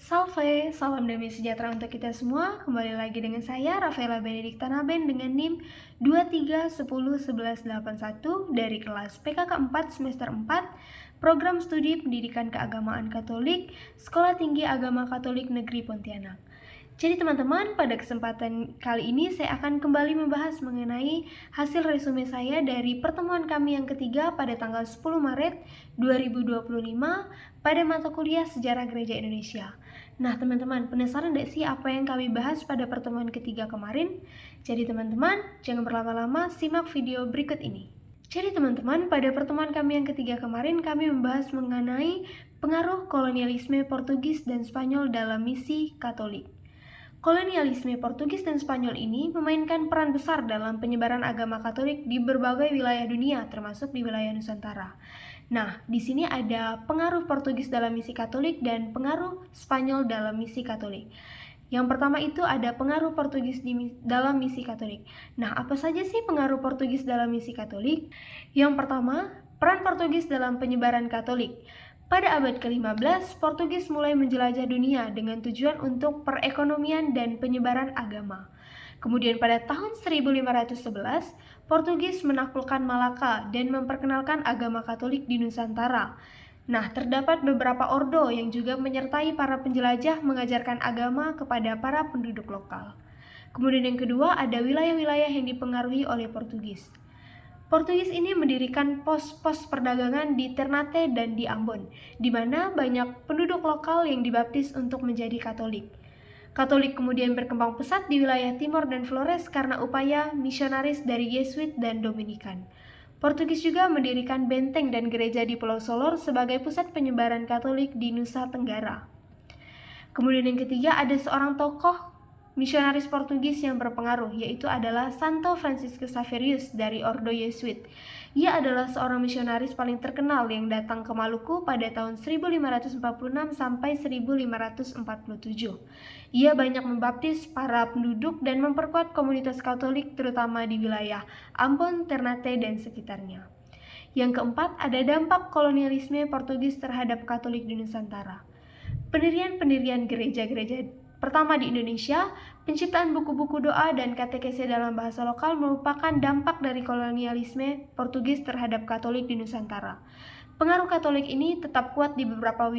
Salve, salam damai sejahtera untuk kita semua. Kembali lagi dengan saya, Rafaela Benedikta Naben dengan NIM 23101181 dari kelas PKK 4 semester 4, Program Studi Pendidikan Keagamaan Katolik, Sekolah Tinggi Agama Katolik Negeri Pontianak. Jadi teman-teman, pada kesempatan kali ini saya akan kembali membahas mengenai hasil resume saya dari pertemuan kami yang ketiga pada tanggal 10 Maret 2025 pada mata kuliah Sejarah Gereja Indonesia. Nah teman-teman, penasaran gak sih apa yang kami bahas pada pertemuan ketiga kemarin? Jadi teman-teman, jangan berlama-lama, simak video berikut ini. Jadi teman-teman, pada pertemuan kami yang ketiga kemarin kami membahas mengenai pengaruh kolonialisme Portugis dan Spanyol dalam misi Katolik. Kolonialisme Portugis dan Spanyol ini memainkan peran besar dalam penyebaran agama Katolik di berbagai wilayah dunia, termasuk di wilayah Nusantara. Nah, di sini ada pengaruh Portugis dalam misi Katolik dan pengaruh Spanyol dalam misi Katolik. Yang pertama itu ada pengaruh Portugis dalam misi Katolik. Nah, apa saja sih pengaruh Portugis dalam misi Katolik? Yang pertama, peran Portugis dalam penyebaran Katolik. Pada abad ke-15, Portugis mulai menjelajah dunia dengan tujuan untuk perekonomian dan penyebaran agama. Kemudian pada tahun 1511, Portugis menaklukkan Malaka dan memperkenalkan agama Katolik di Nusantara. Nah, terdapat beberapa ordo yang juga menyertai para penjelajah mengajarkan agama kepada para penduduk lokal. Kemudian yang kedua, ada wilayah-wilayah yang dipengaruhi oleh Portugis. Portugis ini mendirikan pos-pos perdagangan di Ternate dan di Ambon, di mana banyak penduduk lokal yang dibaptis untuk menjadi Katolik. Katolik kemudian berkembang pesat di wilayah Timor dan Flores karena upaya misionaris dari Yesuit dan Dominikan. Portugis juga mendirikan benteng dan gereja di Pulau Solor sebagai pusat penyebaran Katolik di Nusa Tenggara. Kemudian yang ketiga ada seorang tokoh misionaris Portugis yang berpengaruh, yaitu adalah Santo Franciscus Xaverius dari Ordo Yesuit. Ia adalah seorang misionaris paling terkenal yang datang ke Maluku pada tahun 1546 sampai 1547. Ia banyak membaptis para penduduk dan memperkuat komunitas Katolik terutama di wilayah Ambon, Ternate, dan sekitarnya. Yang keempat, ada dampak kolonialisme Portugis terhadap Katolik di Nusantara. Pendirian gereja-gereja pertama di Indonesia, penciptaan buku-buku doa dan katekese dalam bahasa lokal merupakan dampak dari kolonialisme Portugis terhadap Katolik di Nusantara. Pengaruh Katolik ini tetap kuat di beberapa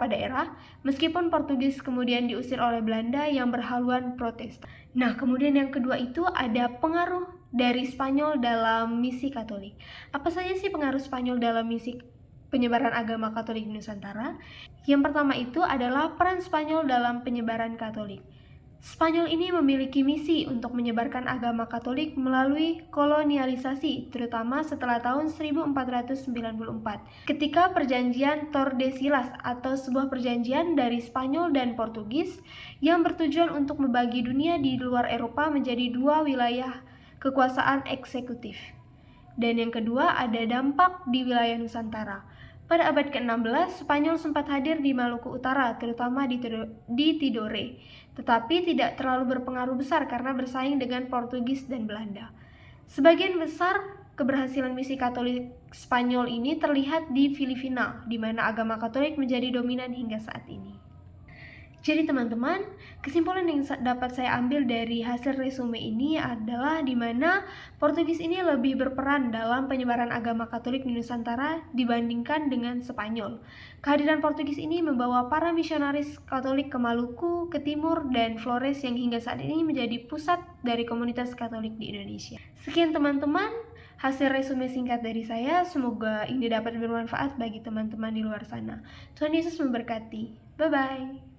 daerah, meskipun Portugis kemudian diusir oleh Belanda yang berhaluan Protestan. Nah, kemudian yang kedua itu ada pengaruh dari Spanyol dalam misi Katolik. Apa saja sih pengaruh Spanyol dalam misi penyebaran agama Katolik di Nusantara? Yang pertama itu adalah peran Spanyol dalam penyebaran Katolik. Spanyol ini memiliki misi untuk menyebarkan agama Katolik melalui kolonialisasi, terutama setelah tahun 1494, ketika perjanjian Tordesillas atau sebuah perjanjian dari Spanyol dan Portugis yang bertujuan untuk membagi dunia di luar Eropa menjadi dua wilayah kekuasaan eksekutif. Dan yang kedua ada dampak di wilayah Nusantara. Pada abad ke-16, Spanyol sempat hadir di Maluku Utara, terutama di Tidore, tetapi tidak terlalu berpengaruh besar karena bersaing dengan Portugis dan Belanda. Sebagian besar keberhasilan misi Katolik Spanyol ini terlihat di Filipina, di mana agama Katolik menjadi dominan hingga saat ini. Jadi teman-teman, kesimpulan yang dapat saya ambil dari hasil resume ini adalah di mana Portugis ini lebih berperan dalam penyebaran agama Katolik di Nusantara dibandingkan dengan Spanyol. Kehadiran Portugis ini membawa para misionaris Katolik ke Maluku, ke Timur, dan Flores yang hingga saat ini menjadi pusat dari komunitas Katolik di Indonesia. Sekian teman-teman, hasil resume singkat dari saya. Semoga ini dapat bermanfaat bagi teman-teman di luar sana. Tuhan Yesus memberkati. Bye-bye.